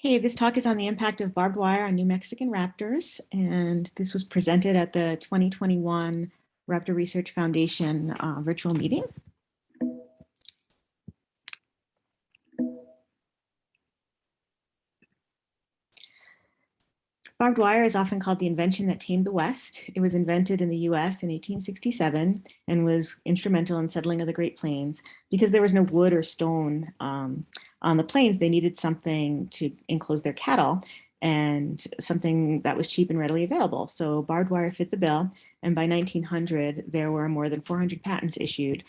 Hey, this talk is on the impact of barbed wire on New Mexican raptors, and this was presented at the 2021 Raptor Research Foundation virtual meeting. Barbed wire is often called the invention that tamed the West. It was invented in the US in 1867 and was instrumental in settling of the Great Plains. Because there was no wood or stone on the plains, they needed something to enclose their cattle and something that was cheap and readily available. So barbed wire fit the bill. And by 1900, there were more than 400 patents issued.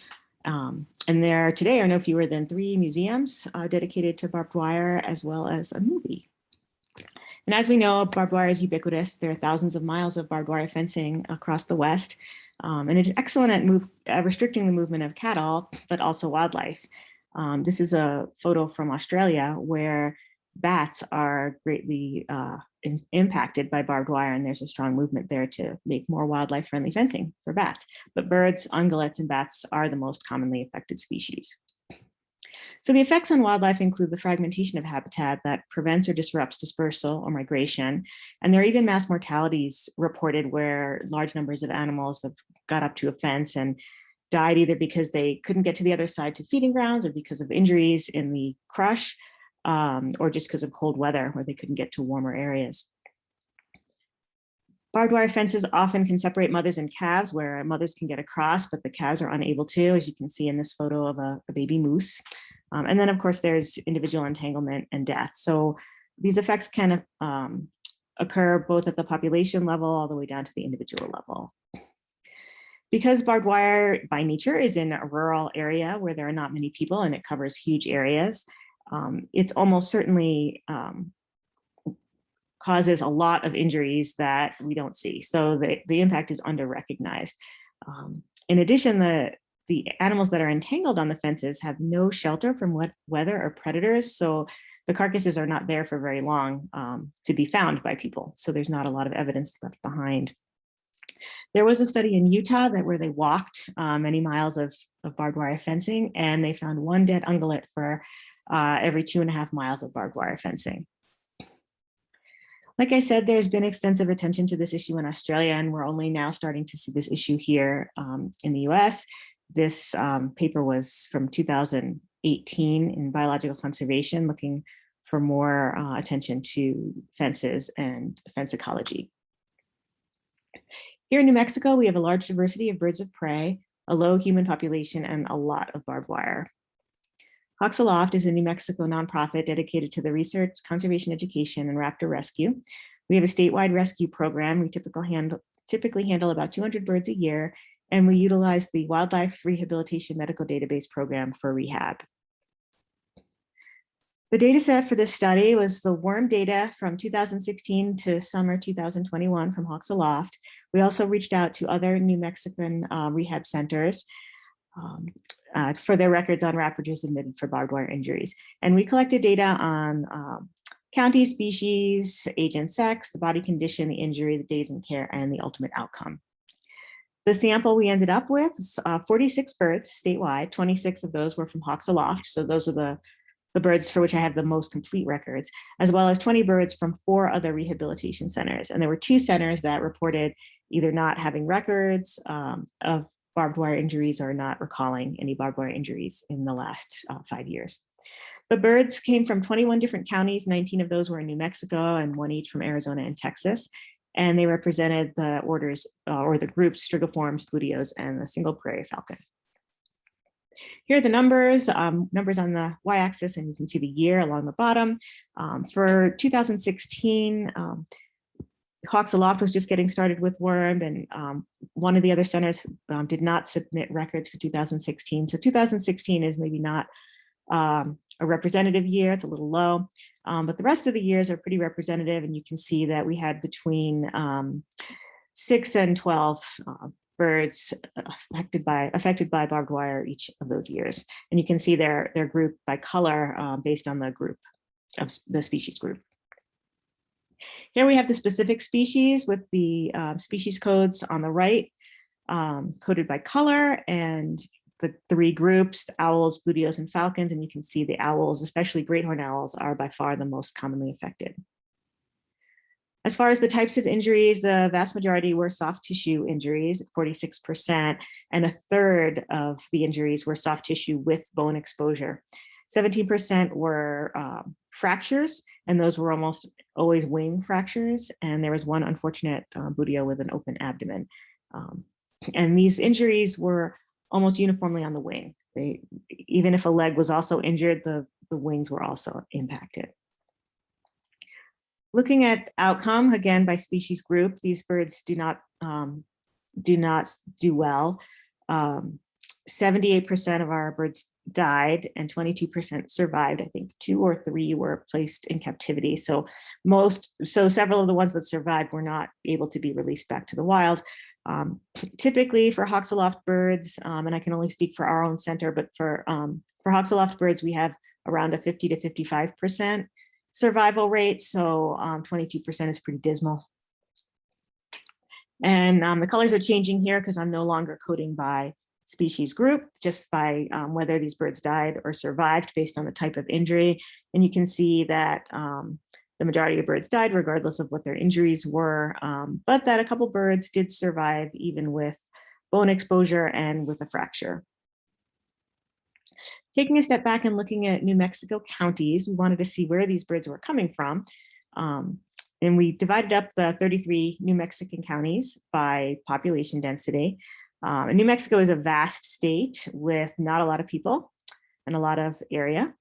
And there today are no fewer than 3 museums dedicated to barbed wire, as well as a movie. And as we know, barbed wire is ubiquitous. There are thousands of miles of barbed wire fencing across the West. And it is excellent at restricting the movement of cattle, but also wildlife. This is a photo from Australia where bats are greatly impacted by barbed wire, and there's a strong movement there to make more wildlife-friendly fencing for bats. But birds, ungulates, and bats are the most commonly affected species. So the effects on wildlife include the fragmentation of habitat that prevents or disrupts dispersal or migration. And there are even mass mortalities reported where large numbers of animals have got up to a fence and died either because they couldn't get to the other side to feeding grounds or because of injuries in the crush or just because of cold weather where they couldn't get to warmer areas. Barbed wire fences often can separate mothers and calves where mothers can get across, but the calves are unable to, as you can see in this photo of a baby moose. And then, of course, there's individual entanglement and death. So these effects can occur both at the population level all the way down to the individual level. Because barbed wire by nature is in a rural area where there are not many people and it covers huge areas, it's almost certainly causes a lot of injuries that we don't see. So the impact is under-recognized. In addition, the animals that are entangled on the fences have no shelter from weather or predators. So the carcasses are not there for very long to be found by people. So there's not a lot of evidence left behind. There was a study in Utah where they walked many miles of barbed wire fencing, and they found 1 dead ungulate for every 2.5 miles of barbed wire fencing. Like I said, there's been extensive attention to this issue in Australia, and we're only now starting to see this issue here in the US. This paper was from 2018 in Biological Conservation, looking for more attention to fences and fence ecology. Here in New Mexico, we have a large diversity of birds of prey, a low human population, and a lot of barbed wire. Hawks Aloft is a New Mexico nonprofit dedicated to the research, conservation, education, and raptor rescue. We have a statewide rescue program. We typically handle about 200 birds a year, and we utilize the Wildlife Rehabilitation Medical Database Program for rehab. The data set for this study was the worm data from 2016 to summer 2021 from Hawks Aloft. We also reached out to other New Mexican rehab centers for their records on raptors admitted for barbed wire injuries. And we collected data on county, species, age and sex, the body condition, the injury, the days in care, and the ultimate outcome. The sample we ended up with was 46 birds statewide. 26 of those were from Hawks Aloft. So those are the birds for which I have the most complete records, as well as 20 birds from 4 other rehabilitation centers. And there were 2 centers that reported either not having records of barbed wire injuries or not recalling any barbed wire injuries in the last 5 years. The birds came from 21 different counties. 19 of those were in New Mexico and 1 each from Arizona and Texas. And they represented the orders or the groups Strigoformes, Bluteos, and the single prairie falcon. Here are the numbers on the y-axis, and you can see the year along the bottom. For 2016, Hawks Aloft was just getting started with worm, and one of the other centers did not submit records for 2016. So 2016 is maybe not a representative year, it's a little low, but the rest of the years are pretty representative, and you can see that we had between 6 and 12 birds affected by barbed wire each of those years. And you can see they're grouped by color based on the group of the species group. Here we have the specific species with the species codes on the right, coded by color, and the three groups, owls, bootios, and falcons, and you can see the owls, especially great horned owls, are by far the most commonly affected. As far as the types of injuries, the vast majority were soft tissue injuries, 46%, and a third of the injuries were soft tissue with bone exposure. 17% were fractures, and those were almost always wing fractures, and there was one unfortunate boodio with an open abdomen. And these injuries were almost uniformly on the wing. Even if a leg was also injured, the wings were also impacted. Looking at outcome, again, by species group, these birds do not do well. 78% of our birds died and 22% survived. I think 2 or 3 were placed in captivity. So several of the ones that survived were not able to be released back to the wild. Typically for Hawks Aloft birds, and I can only speak for our own center, but for Hawks Aloft birds, we have around a 50 to 55% survival rate. So 22% is pretty dismal. And the colors are changing here because I'm no longer coding by species group, just by whether these birds died or survived based on the type of injury. And you can see that the majority of birds died regardless of what their injuries were, but that a couple birds did survive even with bone exposure and with a fracture. Taking a step back and looking at New Mexico counties, we wanted to see where these birds were coming from. And we divided up the 33 New Mexican counties by population density. And New Mexico is a vast state with not a lot of people and a lot of area.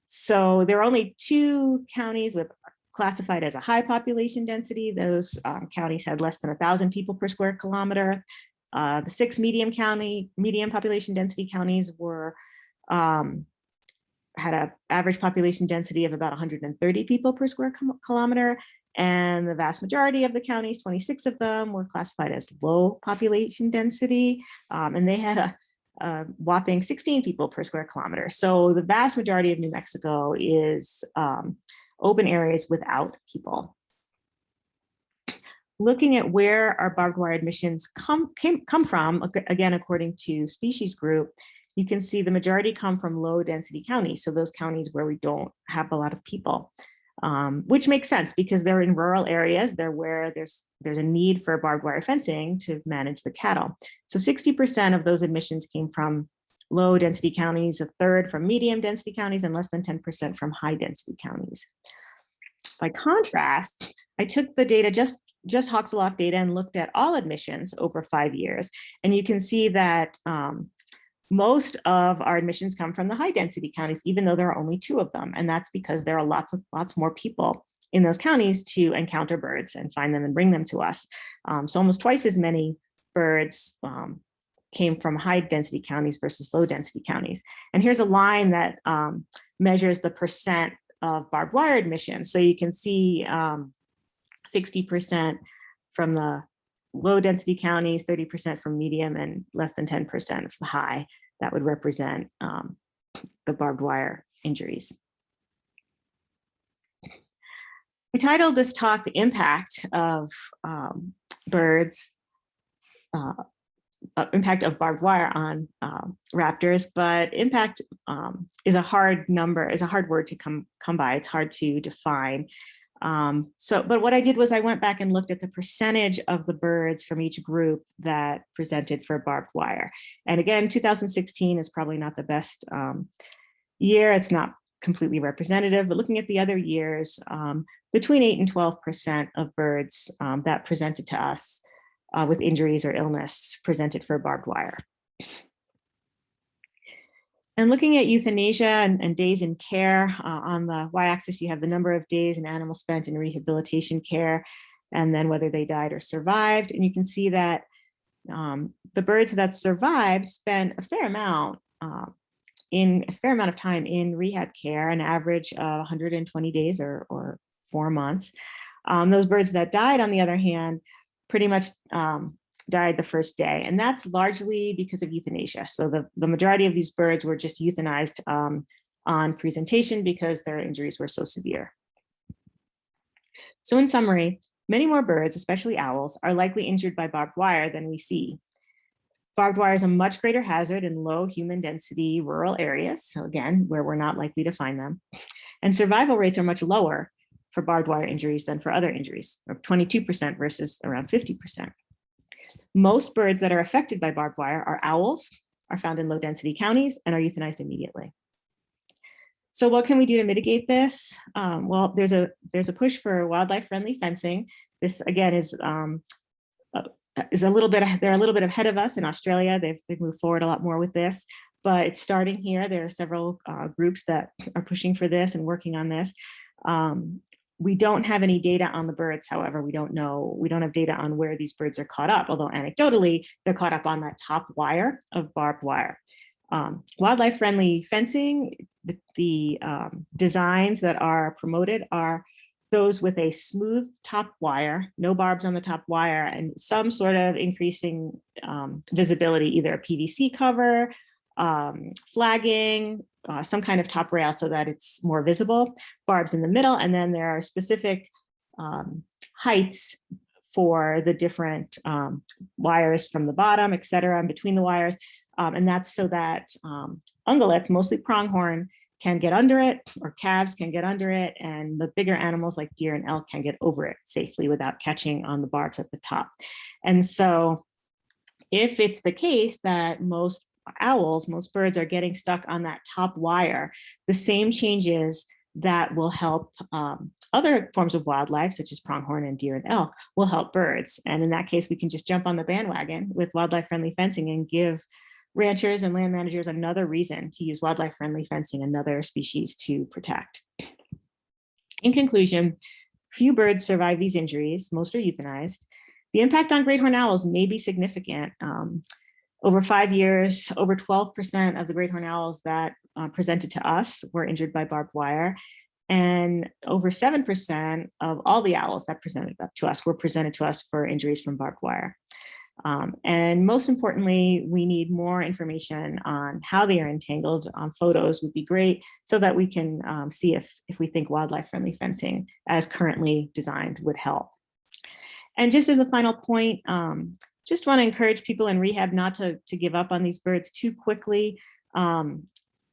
So there are only 2 counties classified as a high population density. Those counties had less than 1,000 people per square kilometer. The 6 medium population density counties had an average population density of about 130 people per square kilometer. And the vast majority of the counties, 26 of them, were classified as low population density. And they had a whopping 16 people per square kilometer. So the vast majority of New Mexico is open areas without people. Looking at where our barbed wire admissions come from, again, according to species group, you can see the majority come from low density counties. So those counties where we don't have a lot of people, which makes sense because they're in rural areas. They're where there's a need for barbed wire fencing to manage the cattle. So 60% of those admissions came from low density counties, a third from medium density counties, and less than 10% from high density counties. By contrast, I took the data, just Hawks Aloft data, and looked at all admissions over 5 years. And you can see that most of our admissions come from the high density counties, even though there are only 2 of them. And that's because there are lots more people in those counties to encounter birds and find them and bring them to us. So almost twice as many birds came from high density counties versus low density counties. And here's a line that measures the percent of barbed wire admissions. So you can see 60% from the low density counties, 30% from medium, and less than 10% from the high. That would represent the barbed wire injuries. We titled this talk "The Impact of Birds," impact of barbed wire on raptors, but impact is a hard word to come by. It's hard to define. But what I did was I went back and looked at the percentage of the birds from each group that presented for barbed wire. And again, 2016 is probably not the best year. It's not completely representative, but looking at the other years, between 8 and 12% of birds that presented to us with injuries or illness presented for barbed wire. And looking at euthanasia and days in care, on the y-axis, you have the number of days an animal spent in rehabilitation care, and then whether they died or survived. And you can see that the birds that survived spent a fair amount of time in rehab care, an average of 120 days or 4 months. Those birds that died, on the other hand, pretty much died the first day. And that's largely because of euthanasia. So the majority of these birds were just euthanized on presentation because their injuries were so severe. So in summary, many more birds, especially owls, are likely injured by barbed wire than we see. Barbed wire is a much greater hazard in low human density rural areas. So again, where we're not likely to find them. And survival rates are much lower for barbed wire injuries than for other injuries, of 22% versus around 50%. Most birds that are affected by barbed wire are owls, are found in low density counties, and are euthanized immediately. So what can we do to mitigate this? Well, there's a push for wildlife friendly fencing. This again is a little bit, they're a little bit ahead of us in Australia. They've moved forward a lot more with this, but it's starting here. There are several groups that are pushing for this and working on this. We don't have any data on the birds, however. We don't have data on where these birds are caught up, although anecdotally, they're caught up on that top wire of barbed wire. Wildlife friendly fencing, the designs that are promoted are those with a smooth top wire, no barbs on the top wire, and some sort of increasing visibility, either a PVC cover, flagging, some kind of top rail so that it's more visible, barbs in the middle, and then there are specific heights for the different wires from the bottom, et cetera, and between the wires. And that's so that ungulates, mostly pronghorn, can get under it, or calves can get under it, and the bigger animals like deer and elk can get over it safely without catching on the barbs at the top. And so if it's the case that most birds are getting stuck on that top wire, the same changes that will help other forms of wildlife, such as pronghorn and deer and elk, will help birds. And in that case, we can just jump on the bandwagon with wildlife-friendly fencing and give ranchers and land managers another reason to use wildlife-friendly fencing, another species to protect. In conclusion, few birds survive these injuries, most are euthanized. The impact on great horned owls may be significant. Over 5 years, over 12% of the great horned owls that presented to us were injured by barbed wire, and over 7% of all the owls that presented to us were presented to us for injuries from barbed wire. And most importantly, we need more information on how they are entangled. Photos would be great so that we can see if we think wildlife-friendly fencing as currently designed would help. And just as a final point, just want to encourage people in rehab not to give up on these birds too quickly.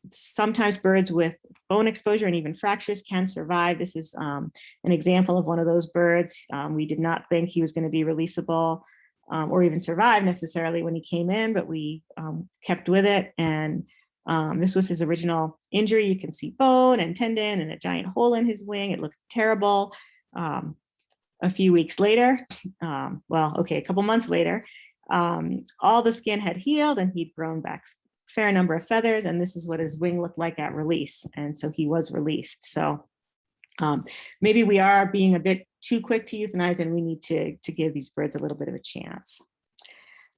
Sometimes birds with bone exposure and even fractures can survive. This is an example of one of those birds. We did not think he was going to be releasable or even survive necessarily when he came in, but we kept with it. And this was his original injury. You can see bone and tendon and a giant hole in his wing. It looked terrible. A few weeks later, a couple months later, all the skin had healed and he'd grown back a fair number of feathers, and this is what his wing looked like at release. And so he was released. So maybe we are being a bit too quick to euthanize, and we need to give these birds a little bit of a chance.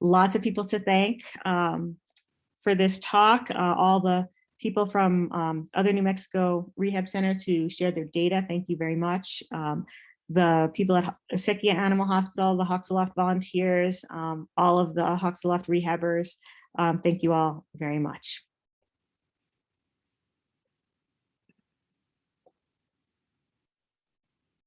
Lots of people to thank for this talk. All the people from other New Mexico rehab centers who shared their data, thank you very much. The people at Sequia Animal Hospital, the Hawks Aloft volunteers, all of the Hawks Aloft rehabbers, thank you all very much.